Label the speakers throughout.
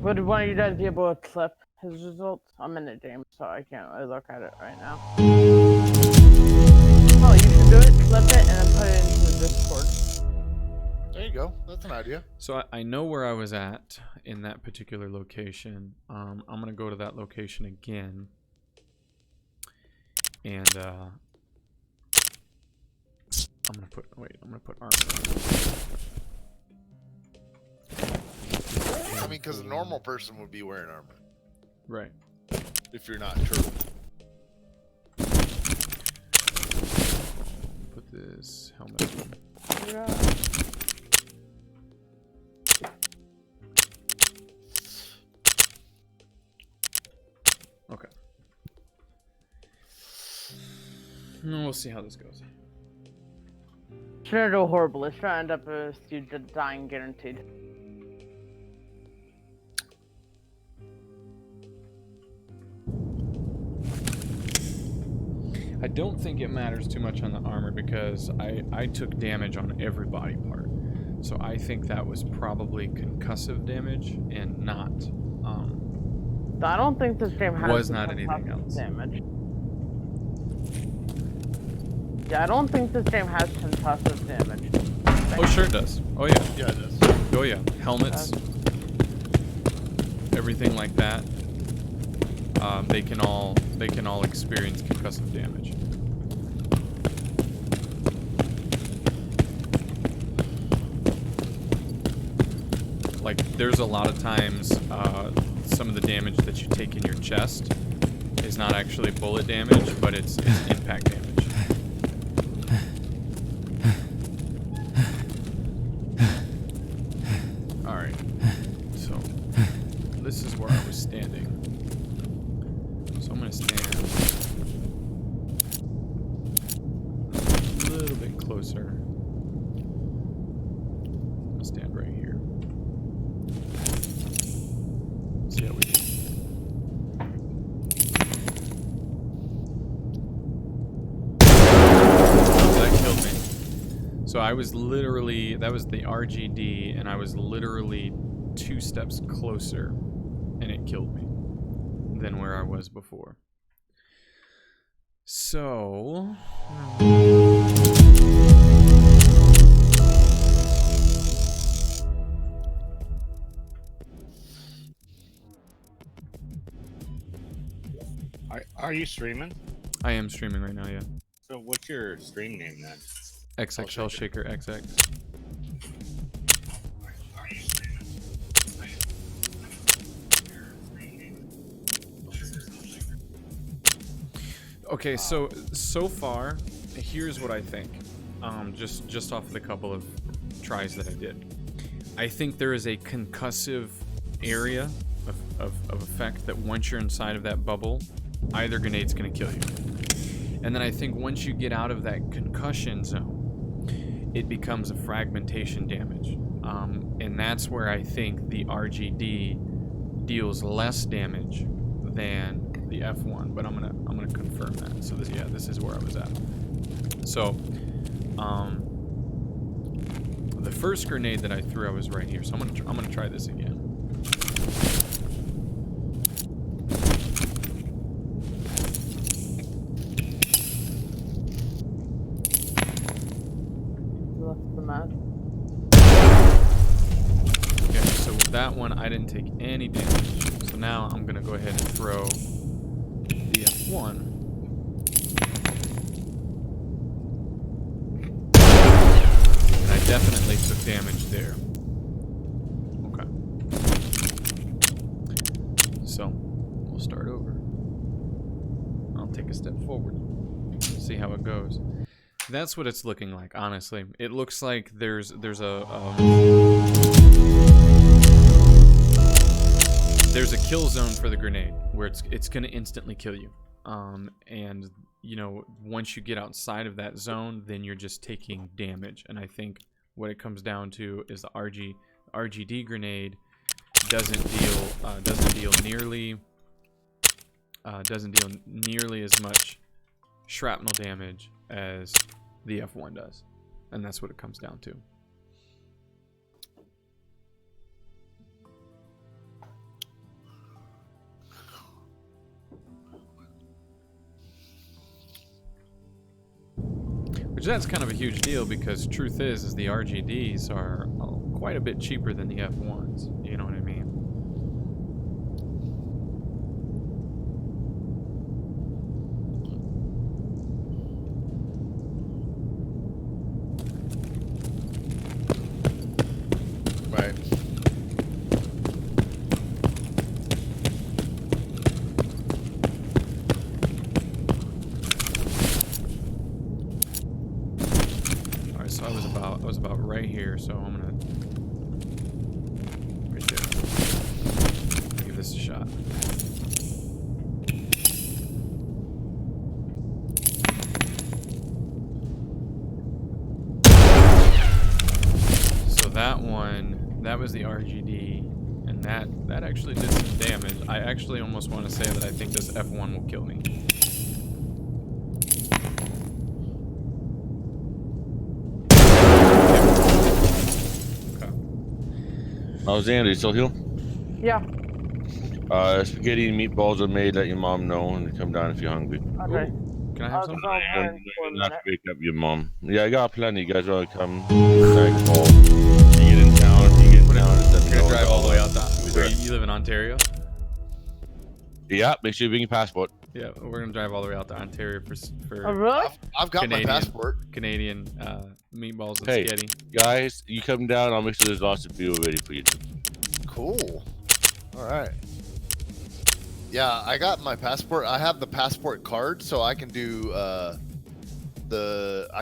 Speaker 1: Would one of you guys be able to clip his results? I'm in the game, so I can't really look at it right now. Oh, you should do it, clip it, and then put it into the Discord.
Speaker 2: There you go. That's an idea.
Speaker 3: So I know where I was at in that particular location. I'm gonna go to that location again, and I'm gonna put armor on.
Speaker 2: I mean, because a normal person would be wearing armor.
Speaker 3: Right.
Speaker 2: If you're not turtle.
Speaker 3: Put this helmet on.
Speaker 1: Yeah.
Speaker 3: Okay. We'll see how this goes.
Speaker 1: Shouldn't go horrible. It's gonna end up as you dying guaranteed.
Speaker 3: I don't think it matters too much on the armor because I took damage on every body part. So I think that was probably concussive damage and not
Speaker 1: I don't think this game has
Speaker 3: was not anything else.
Speaker 1: Damage. Yeah, I don't think this game has concussive damage.
Speaker 3: Oh, sure it does. Oh yeah.
Speaker 2: Yeah, it is.
Speaker 3: Oh yeah. Helmets, everything like that. They can all experience concussive damage. Like there's a lot of times some of the damage that you take in your chest is not actually bullet damage, but it's impact damage. Alright, so this is where I was standing. So I'm going to stand a little bit closer. I'm going to stand right here. See how we do. That killed me. So I was literally, that was the RGD, and I was literally 2 steps closer, and it killed me than where I was before. So...
Speaker 4: Are you streaming?
Speaker 3: I am streaming right now, yeah.
Speaker 4: So what's your stream name then?
Speaker 3: XXL Shaker XX.
Speaker 4: Are you streaming?
Speaker 3: Okay, so far, here's what I think. Just off of the couple of tries that I did. I think there is a concussive area of effect that once you're inside of that bubble, either grenade's gonna kill you. And then I think once you get out of that concussion zone, it becomes a fragmentation damage. And that's where I think the RGD deals less damage than the F1, but I'm gonna confirm that. So this is where I was at. So the first grenade that I threw, I was right here. So I'm gonna try this again. Okay, so with that one, I didn't take any damage. So now I'm gonna go ahead and throw the F1. And I definitely took damage there. Okay. So, we'll start over. I'll take a step forward. See how it goes. That's what it's looking like, honestly. It looks like there's a kill zone for the grenade where it's gonna instantly kill you. And you know, once you get outside of that zone, then you're just taking damage. And I think what it comes down to is the RGD grenade doesn't deal nearly as much shrapnel damage as the F1 does, and that's what it comes down to. Which that's kind of a huge deal because truth is the RGDs are quite a bit cheaper than the F1s. You know what I mean?
Speaker 2: Right.
Speaker 3: Alright, so I was about right here, so I'm gonna right there. Give this a shot. So that one, that was the RGD, and that actually did some damage. I actually almost want to say that I think this F1 will kill me.
Speaker 5: How's Andy? Still here?
Speaker 1: Yeah.
Speaker 5: Spaghetti and meatballs are made. Let your mom know and come down if you're hungry.
Speaker 1: Okay.
Speaker 3: Can I have
Speaker 1: I'll
Speaker 3: some?
Speaker 1: go
Speaker 5: And
Speaker 1: in for a
Speaker 5: not to
Speaker 1: minute.
Speaker 5: wake up your mom. Yeah, I got plenty. You guys want to come? Nightfall. You get in town. You get in town.
Speaker 3: We're gonna drive all the way out there. Where you live in Ontario?
Speaker 5: Yeah, make sure you bring your passport.
Speaker 3: Yeah, we're gonna drive all the way out to Ontario for
Speaker 1: Oh, really?
Speaker 2: I've got
Speaker 3: Canadian.
Speaker 2: my passport.
Speaker 3: Canadian meatballs and
Speaker 5: Hey.
Speaker 3: spaghetti.
Speaker 5: Guys, you come down. I'll make sure there's lots of fuel ready for you.
Speaker 2: Cool. All right. Yeah, I got my passport. I have the passport card, so I can do I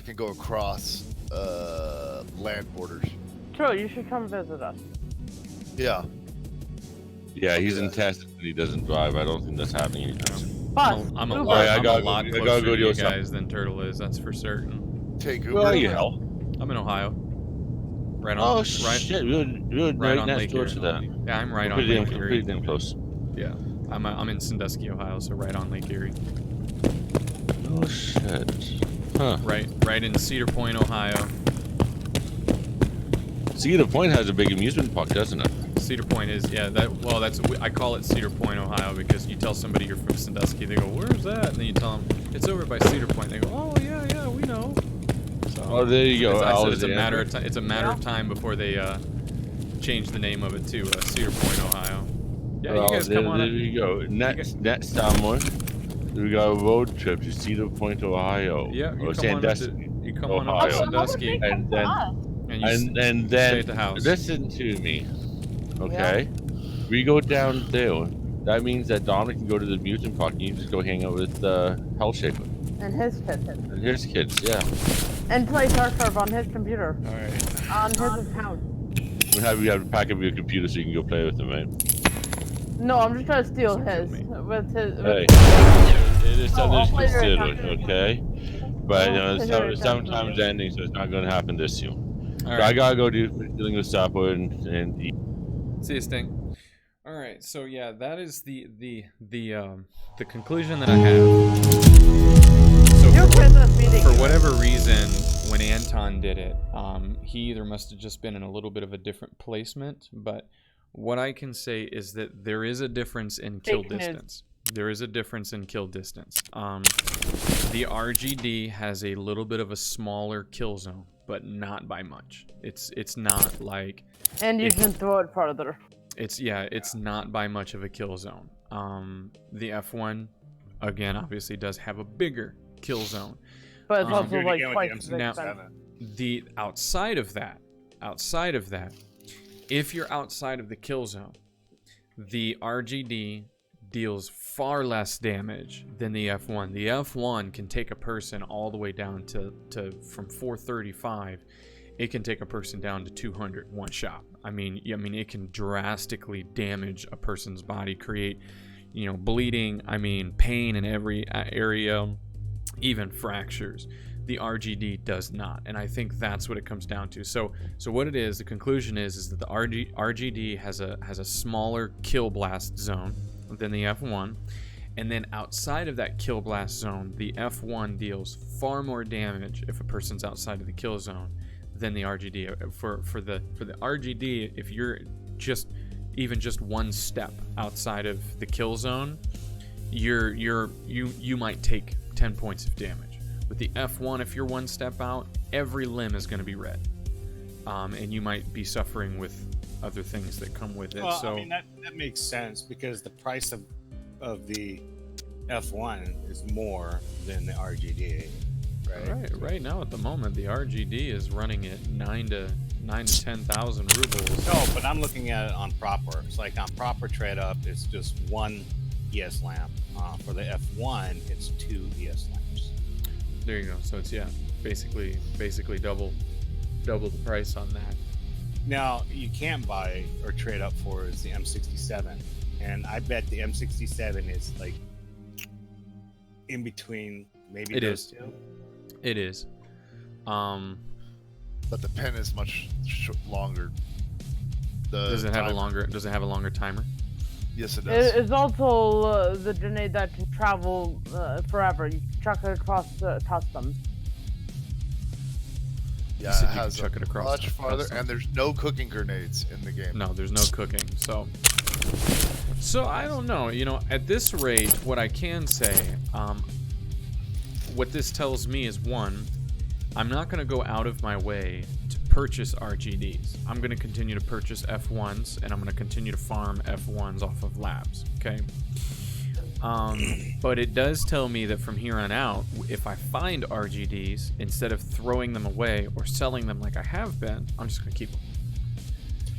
Speaker 2: can go across land borders.
Speaker 1: True, you should come visit us.
Speaker 2: Yeah.
Speaker 5: Yeah, he's in Texas and he doesn't drive. I don't think that's happening anytime soon.
Speaker 1: But
Speaker 3: I'm a
Speaker 1: Uber.
Speaker 3: lot,
Speaker 5: I
Speaker 3: I'm
Speaker 5: gotta
Speaker 3: a lot
Speaker 5: go- I gotta
Speaker 3: closer
Speaker 5: go
Speaker 3: to
Speaker 5: to
Speaker 3: you
Speaker 5: your side.
Speaker 3: guys than Turtle is. That's for certain.
Speaker 2: Take Uber.
Speaker 5: Where are you, hell?
Speaker 3: I'm in Ohio. Right on.
Speaker 5: Oh,
Speaker 3: right,
Speaker 5: shit. We're
Speaker 3: right
Speaker 5: right
Speaker 3: on
Speaker 5: next
Speaker 3: Lake
Speaker 5: door
Speaker 3: Erie.
Speaker 5: to that.
Speaker 3: Yeah, I'm right
Speaker 5: We're
Speaker 3: on Lake
Speaker 5: pretty
Speaker 3: Erie.
Speaker 5: damn close.
Speaker 3: Yeah, I'm in Sandusky, Ohio, so right on Lake Erie.
Speaker 5: Oh, shit. Huh.
Speaker 3: Right in Cedar Point, Ohio.
Speaker 5: Cedar Point has a big amusement park, doesn't it?
Speaker 3: Cedar Point is I call it Cedar Point, Ohio, because you tell somebody you're from Sandusky, they go, "Where's that?" And then you tell them it's over by Cedar Point. They go, "Oh yeah, we know." So
Speaker 5: Oh, there you go.
Speaker 3: I said it's a matter of time. It's a matter of time before they change the name of it to Cedar Point, Ohio. Yeah,
Speaker 5: Well,
Speaker 3: you guys come on
Speaker 5: there
Speaker 3: in.
Speaker 5: you go. Next summer, we got a road trip to Cedar Point, Ohio.
Speaker 3: Yeah,
Speaker 5: or
Speaker 3: you come
Speaker 5: Sandusky.
Speaker 3: on up to
Speaker 5: Ohio.
Speaker 3: Sandusky,
Speaker 5: And then,
Speaker 3: and you
Speaker 5: and
Speaker 3: stay at the
Speaker 5: then,
Speaker 3: house.
Speaker 5: listen to me, okay? We go down there. That means that Dominic can go to the amusement park and you can just go hang out with Hellshaker
Speaker 1: And his kids.
Speaker 5: and his kids, yeah.
Speaker 1: And play Tarkov on his computer.
Speaker 3: All right.
Speaker 1: On his account.
Speaker 5: We have to pack up your computer so you can go play with them, right?
Speaker 1: No, I'm just trying to steal his.
Speaker 3: me.
Speaker 1: With his.
Speaker 5: Hey, it is something
Speaker 1: I'll
Speaker 5: to
Speaker 1: play your
Speaker 5: consider,
Speaker 1: account.
Speaker 5: okay? But
Speaker 1: I'll play your account.
Speaker 5: sometimes ending, so it's not going to happen this soon.
Speaker 3: All
Speaker 5: So I
Speaker 3: right.
Speaker 5: gotta go dealing with supper and eat.
Speaker 3: See you, Sting. All right. So yeah, that is the conclusion that I have. So
Speaker 1: Your business meeting.
Speaker 3: for whatever reason, when Anton did it, he either must have just been in a little bit of a different placement. But what I can say is that there is a difference in kill
Speaker 1: Fake news.
Speaker 3: distance. There is a difference in kill distance. The RGD has a little bit of a smaller kill zone, but not by much. It's not like
Speaker 1: And you can throw it farther.
Speaker 3: it's not by much of a kill zone. The F1 again obviously does have a bigger kill zone.
Speaker 1: But it's also
Speaker 4: Do it
Speaker 1: like
Speaker 4: again with
Speaker 1: twice
Speaker 4: the
Speaker 1: as
Speaker 3: Now-
Speaker 1: expensive.
Speaker 3: The outside of that, if you're outside of the kill zone, the RGD deals far less damage than the F1. The F1 can take a person all the way down to from 435. It can take a person down to 200 one shot. I mean, it can drastically damage a person's body, create, bleeding. I mean, pain in every area, even fractures. The RGD does not, and I think that's what it comes down to. So what it is, the conclusion is that the RGD has a smaller kill blast zone than the F1, and then outside of that kill blast zone, the F1 deals far more damage if a person's outside of the kill zone than the RGD. For the RGD, if you're just one step outside of the kill zone, you might take 10 points of damage. With the F1, if you're one step out, every limb is going to be red. And you might be suffering with other things that come with it.
Speaker 4: Well,
Speaker 3: so
Speaker 4: I mean, that makes sense because the price of the F1 is more than the RGD, right?
Speaker 3: right now at the moment, the RGD is running at 9 to 10,000 rubles.
Speaker 4: No, but I'm looking at it on proper. It's like on proper trade up, it's just one ES lamp. For the F1, it's 2 ES lamps.
Speaker 3: There you go. So it's basically double the price on that.
Speaker 4: Now you can't buy or trade up for is the M67, and I bet the M67 is like in between maybe those two.
Speaker 3: It is.
Speaker 2: But the pen is much longer.
Speaker 3: Does it have a longer timer?
Speaker 2: Yes, it does.
Speaker 1: It's also the grenade that can travel forever. You can chuck it across customs.
Speaker 2: Yeah,
Speaker 3: said
Speaker 2: it
Speaker 3: you
Speaker 2: has
Speaker 3: could chuck it across
Speaker 2: much
Speaker 3: the
Speaker 2: farther,
Speaker 3: custom.
Speaker 2: and there's no cooking grenades in the game.
Speaker 3: No, there's no cooking. So I don't know. You know, at this rate, what I can say, what this tells me is, one, I'm not going to go out of my way to purchase RGDs. I'm going to continue to purchase F1s, and I'm going to continue to farm F1s off of labs, okay? But it does tell me that from here on out, if I find RGDs, instead of throwing them away or selling them like I have been, I'm just going to keep them.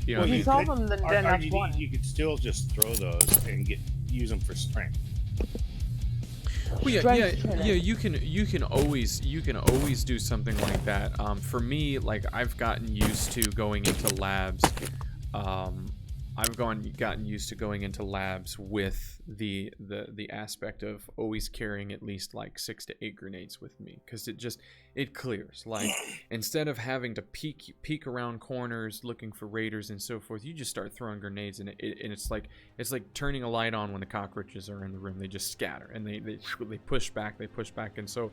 Speaker 3: You know
Speaker 1: Well,
Speaker 3: what I
Speaker 1: you
Speaker 3: mean?
Speaker 1: sell them then
Speaker 4: RGDs,
Speaker 1: F1.
Speaker 4: you could still just throw those and use them for strength.
Speaker 3: Well,
Speaker 1: Strength training.
Speaker 3: you can always do something like that. For me, like, I've gotten used to going into labs. I've gotten used to going into labs with the aspect of always carrying at least like 6 to 8 grenades with me, because it clears. Like, instead of having to peek around corners looking for raiders and so forth, you just start throwing grenades, and it's like turning a light on when the cockroaches are in the room. They just scatter and they push back, and so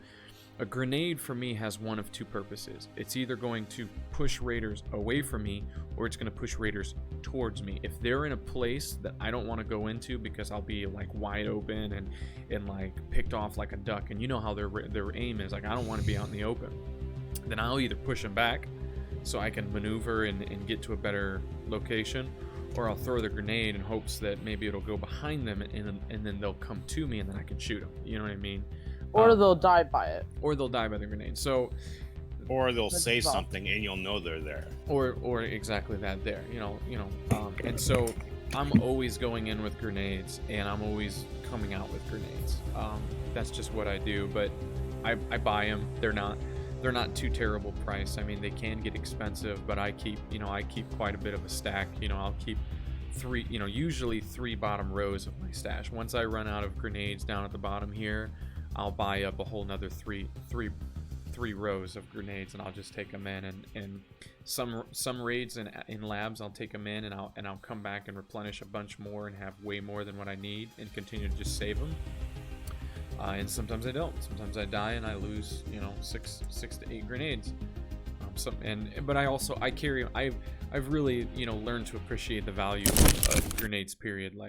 Speaker 3: a grenade for me has one of two purposes. It's either going to push raiders away from me, or it's going to push raiders towards me. If they're in a place that I don't want to go into because I'll be like wide open and like picked off like a duck, and you know how their aim is, like, I don't want to be out in the open, then I'll either push them back so I can maneuver and get to a better location, or I'll throw the grenade in hopes that maybe it'll go behind them and then they'll come to me and then I can shoot them. You know what I mean?
Speaker 1: Or they'll die by it.
Speaker 3: Or they'll die by the grenade. So,
Speaker 4: Or they'll
Speaker 1: That's
Speaker 4: say
Speaker 1: tough.
Speaker 4: something and you'll know they're there.
Speaker 3: or exactly that there. And so I'm always going in with grenades, and I'm always coming out with grenades. That's just what I do. But I buy them. They're not too terrible price. I mean, they can get expensive, but I keep quite a bit of a stack. I'll keep usually 3 bottom rows of my stash. Once I run out of grenades down at the bottom here, I'll buy up a whole nother three rows of grenades, and I'll just take them in. And some raids in labs, I'll take them in, and I'll come back and replenish a bunch more and have way more than what I need, and continue to just save them. And sometimes I don't. Sometimes I die and I lose 6 to 8 grenades. But I carry. I've really learned to appreciate the value of grenades. Period. Like,